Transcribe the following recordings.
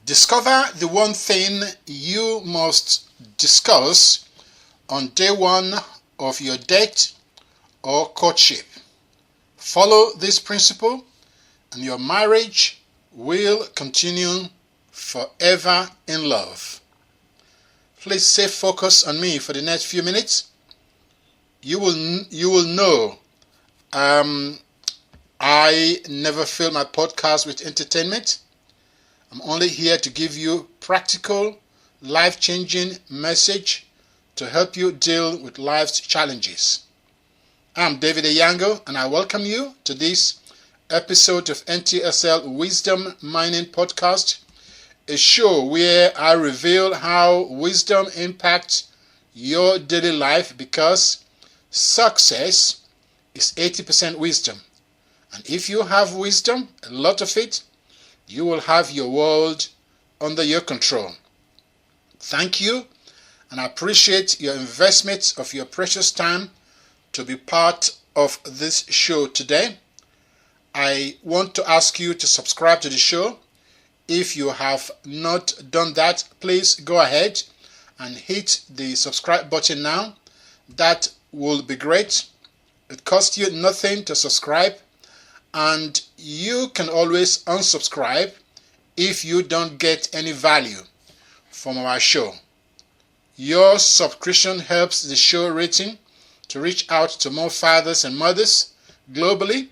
Discover the one thing you must discuss on day one of your date or courtship. Follow this principle and your marriage will continue forever in love. Please stay focused on me for the next few minutes. You will know I never fill my podcast with entertainment. I'm only here to give you practical, life-changing message to help you deal with life's challenges. I'm David Ayango, and I welcome you to this episode of NTSL Wisdom Mining Podcast, a show where I reveal how wisdom impacts your daily life, because success is 80% wisdom. And if you have wisdom, a lot of it, you will have your world under your control. Thank you, and I appreciate your investment of your precious time to be part of this show today. I want to ask you to subscribe to the show. If you have not done that, please go ahead and hit the subscribe button now. That will be great. It costs you nothing to subscribe, and you can always unsubscribe if you don't get any value from our show. Your subscription helps the show rating to reach out to more fathers and mothers globally,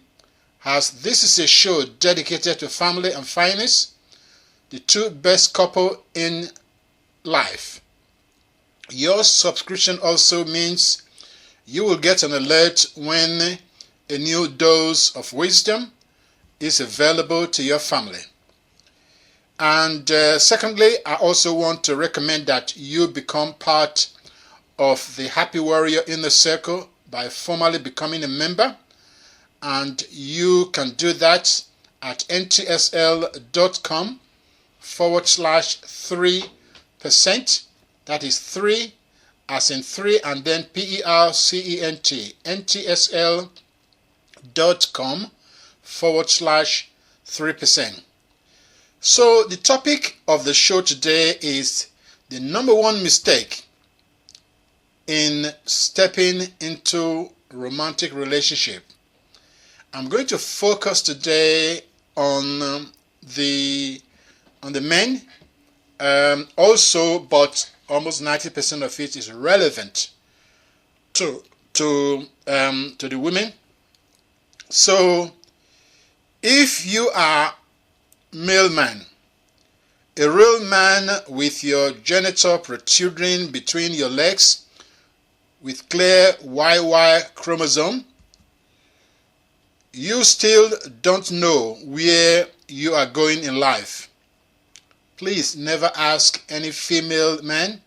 as this is a show dedicated to family and finance, the two best couple in life. Your subscription also means you will get an alert when a new dose of wisdom is available to your family. And secondly, I also want to recommend that you become part of the Happy Warrior Inner Circle by formally becoming a member. And you can do that at ntsl.com/3%. That is 3 as in 3 and then PERCENT. ntsl.com/3%. So the topic of the show today is the number one mistake in stepping into romantic relationship. I'm going to focus today on the men, also, but almost 90% of it is relevant to the women. So, if you are male man, a real man with your genital protruding between your legs, with clear YY chromosome, you still don't know where you are going in life. Please never ask any female man,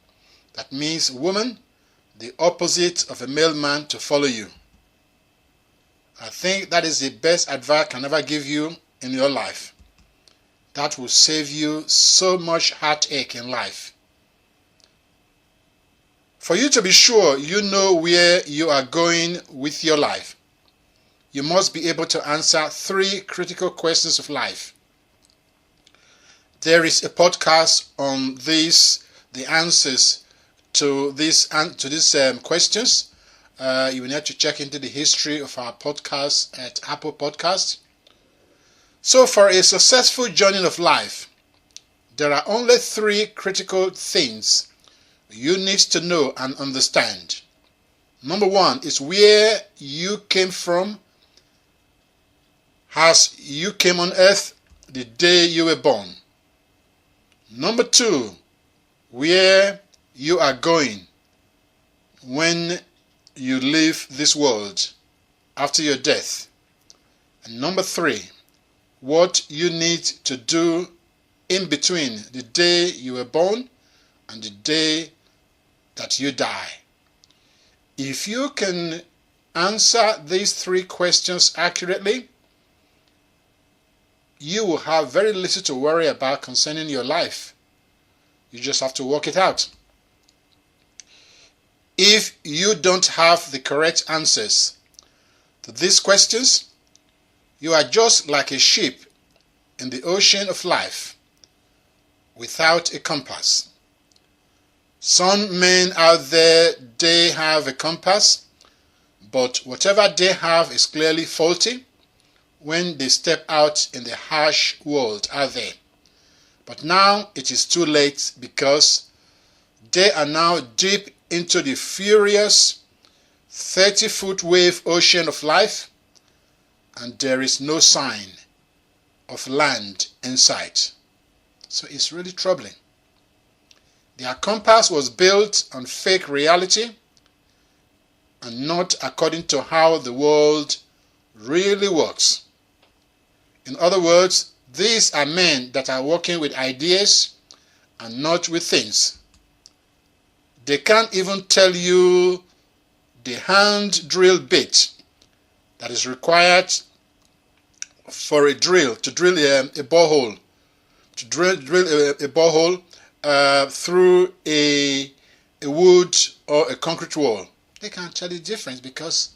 that means woman, the opposite of a male man, to follow you. I think that is the best advice I can ever give you in your life. That will save you so much heartache in life. For you to be sure you know where you are going with your life, you must be able to answer 3 critical questions of life. There is a podcast on this, the answers to these questions. You will need to check into the history of our podcast at Apple Podcasts. So for a successful journey of life, there are only 3 critical things you need to know and understand. Number 1 is where you came from, as you came on earth the day you were born. Number 2, where you are going when you leave this world after your death. And number 3, what you need to do in between the day you were born and the day that you die. If you can answer these 3 questions accurately, you will have very little to worry about concerning your life. You just have to work it out. If you don't have the correct answers to these questions, you are just like a ship in the ocean of life. without a compass. Some men out there, they have a compass, but whatever they have is clearly faulty when they step out in the harsh world out there. But now it is too late, because they are now deep into the furious 30-foot wave ocean of life, and there is no sign of land in sight. So it's really troubling. Their compass was built on fake reality and not according to how the world really works. In other words, these are men that are working with ideas and not with things. They can't even tell you the hand drill bit that is required for a drill, to drill a borehole, to drill a borehole through a wood or a concrete wall. They can't tell you the difference, because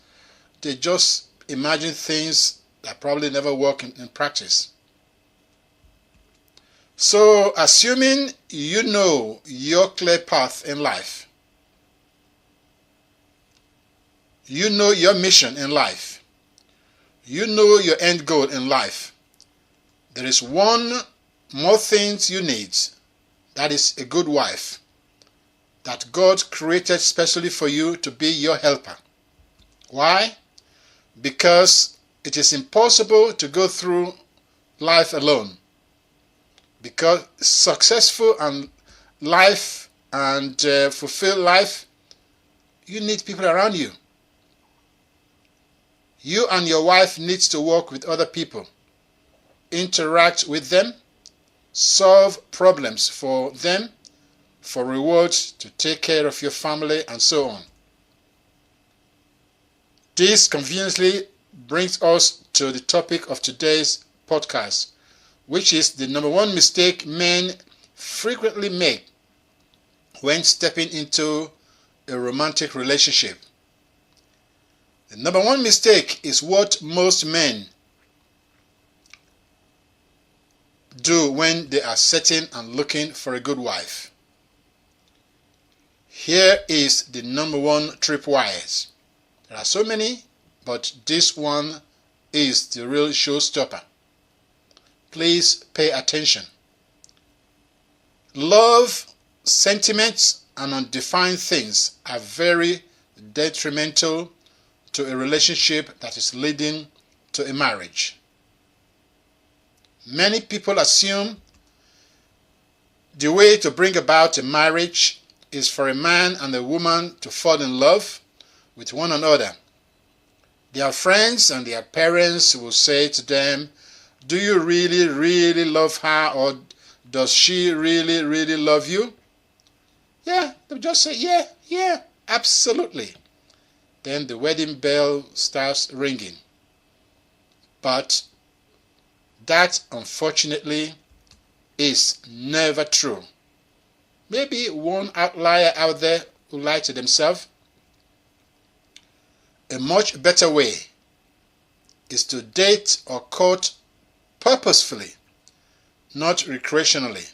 they just imagine things that probably never work in practice. So, assuming you know your clear path in life, you know your mission in life, you know your end goal in life, there is one more thing you need. That is a good wife that God created specially for you to be your helper. Why? Because it is impossible to go through life alone. Because successful and life and fulfilled life, you need people around you. You and your wife need to work with other people, interact with them, solve problems for them, for rewards, to take care of your family, and so on. This conveniently brings us to the topic of today's podcast, which is the number one mistake men frequently make when stepping into a romantic relationship. The number one mistake is what most men do when they are searching and looking for a good wife. Here is the number one tripwires. There are so many, but this one is the real showstopper. Please pay attention. Love, sentiments, and undefined things are very detrimental to a relationship that is leading to a marriage. Many people assume the way to bring about a marriage is for a man and a woman to fall in love with one another. Their friends and their parents will say to them, "Do you really, really love her, or does she really, really love you?" Yeah, they'll just say, yeah, absolutely. Then the wedding bell starts ringing. But that, unfortunately, is never true. Maybe one outlier out there will lie to themselves. A much better way is to date or court purposefully, not recreationally.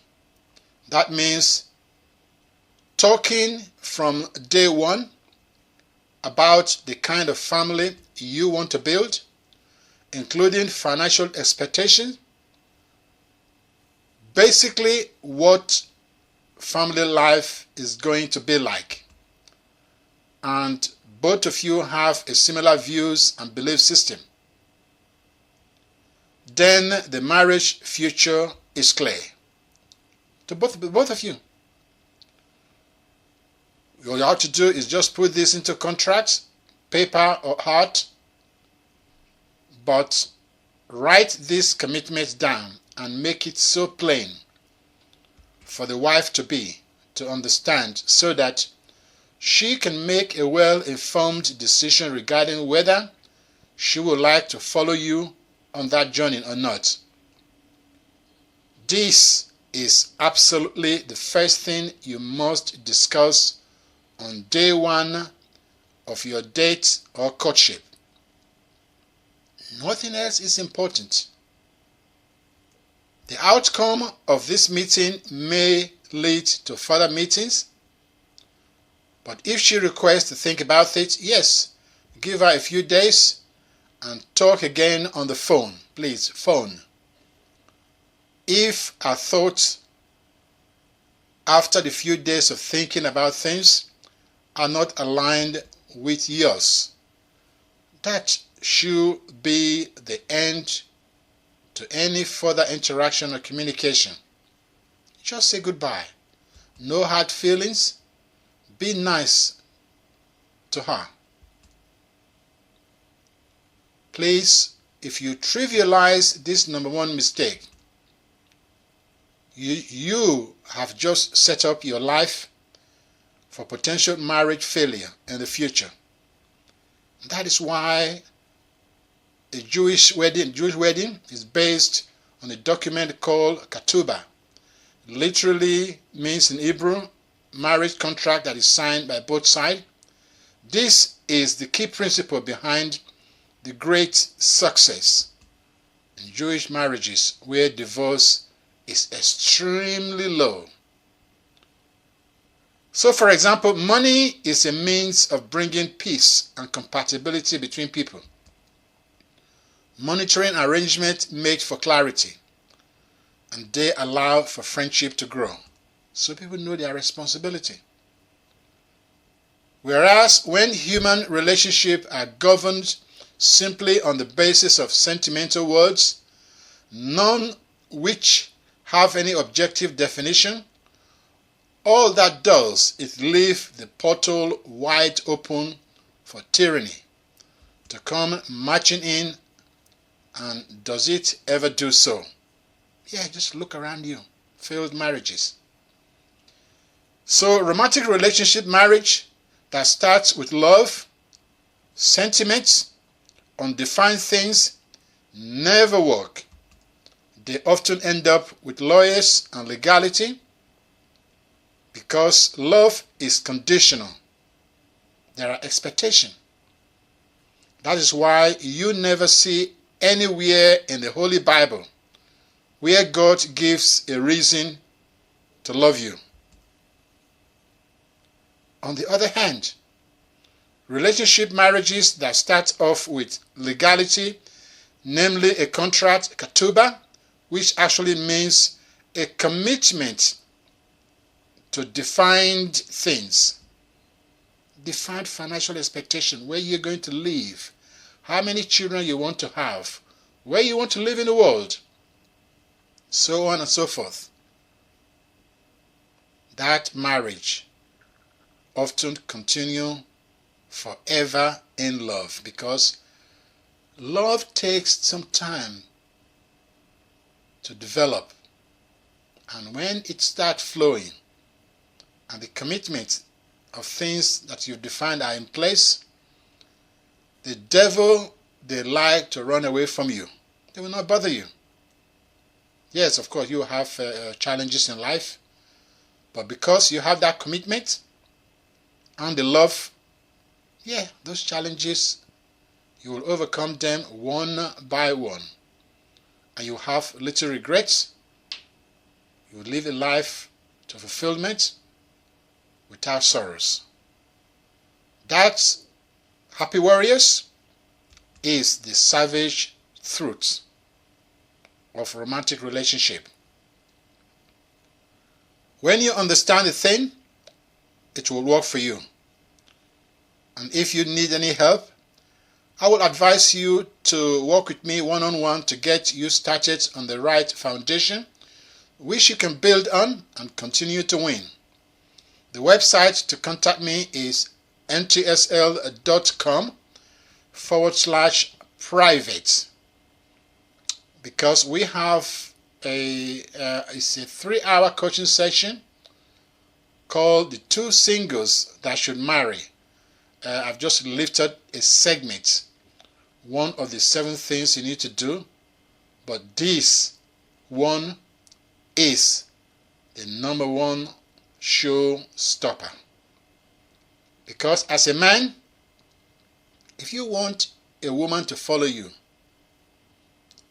That means talking from day one about the kind of family you want to build, including financial expectations, basically what family life is going to be like. And both of you have a similar views and belief system. Then the marriage future is clear to both of you. All you have to do is just put this into contracts, paper or heart, but write this commitment down and make it so plain for the wife to understand, so that she can make a well-informed decision regarding whether she would like to follow you on that journey or not. This is absolutely the first thing you must discuss on day one of your date or courtship. Nothing else is important. The outcome of this meeting may lead to further meetings, but if she requests to think about it, yes, give her a few days and talk again on the phone. Please, phone. If her thoughts after the few days of thinking about things are not aligned with yours, that should be the end to any further interaction or communication. Just say goodbye. No hard feelings. Be nice to her. Please, if you trivialize this number one mistake, you have just set up your life for potential marriage failure in the future. That is why a Jewish wedding is based on a document called Ketubah. Literally means in Hebrew, marriage contract that is signed by both sides. This is the key principle behind the great success in Jewish marriages where divorce is extremely low. So, for example, money is a means of bringing peace and compatibility between people. Monitoring arrangements make for clarity, and they allow for friendship to grow, so people know their responsibility. Whereas when human relationships are governed simply on the basis of sentimental words, none which have any objective definition, all that does is leave the portal wide open for tyranny to come marching in. And does it ever do so? Yeah, just look around you. Failed marriages. So romantic relationship marriage that starts with love, sentiments, undefined things never work. They often end up with lawyers and legality because love is conditional. There are expectations. That is why you never see anywhere in the Holy Bible where God gives a reason to love you. On the other hand, relationship marriages that start off with legality, namely a contract, Ketubah, which actually means a commitment to defined things, defined financial expectation, where you're going to live, how many children you want to have, where you want to live in the world, so on and so forth. That marriage often continue forever in love because love takes some time to develop, and when it starts flowing and the commitment of things that you've defined are in place, the devil, they like to run away from you. They will not bother you. Yes, of course, you have challenges in life, but because you have that commitment and the love, yeah, those challenges, you will overcome them one by one. And you have little regrets. You will live a life to fulfillment without sorrows. That's Happy Warriors is the savage truth of romantic relationship. When you understand the thing, it will work for you. And if you need any help, I would advise you to work with me one-on-one to get you started on the right foundation, which you can build on and continue to win. The website to contact me is ntsl.com/private, because we have it's a 3-hour coaching session called The Two Singles That Should Marry. I've just lifted a segment, one of the 7 things you need to do, but this one is the number one showstopper. Because as a man, if you want a woman to follow you,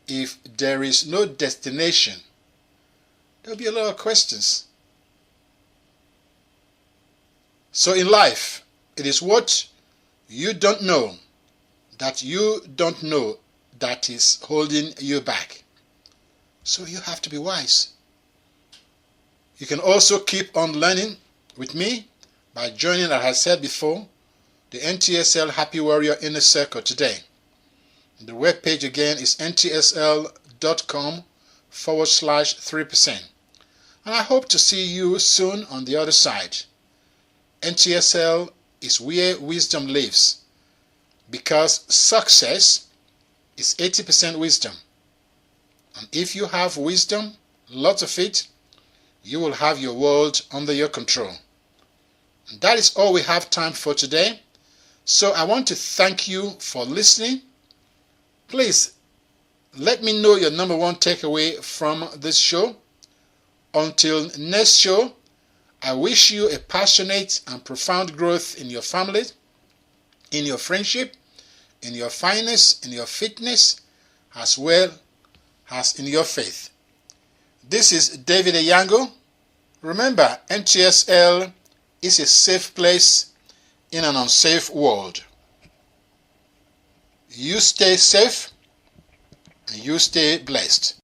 if there is no destination There'll be a lot of questions. So in life, it is what you don't know that is holding you back. So you have to be wise. You can also keep on learning with me by joining, as I said before, the NTSL Happy Warrior Inner Circle today. The webpage again is ntsl.com/3%. And I hope to see you soon on the other side. NTSL is where wisdom lives, because success is 80% wisdom. And if you have wisdom, lots of it, you will have your world under your control. And that is all we have time for today. So I want to thank you for listening. Please let me know your number one takeaway from this show. Until next show, I wish you a passionate and profound growth in your family, in your friendship, in your finance, in your fitness, as well as in your faith. This is David Eyango. Remember, NTSL is a safe place in an unsafe world. You stay safe and you stay blessed.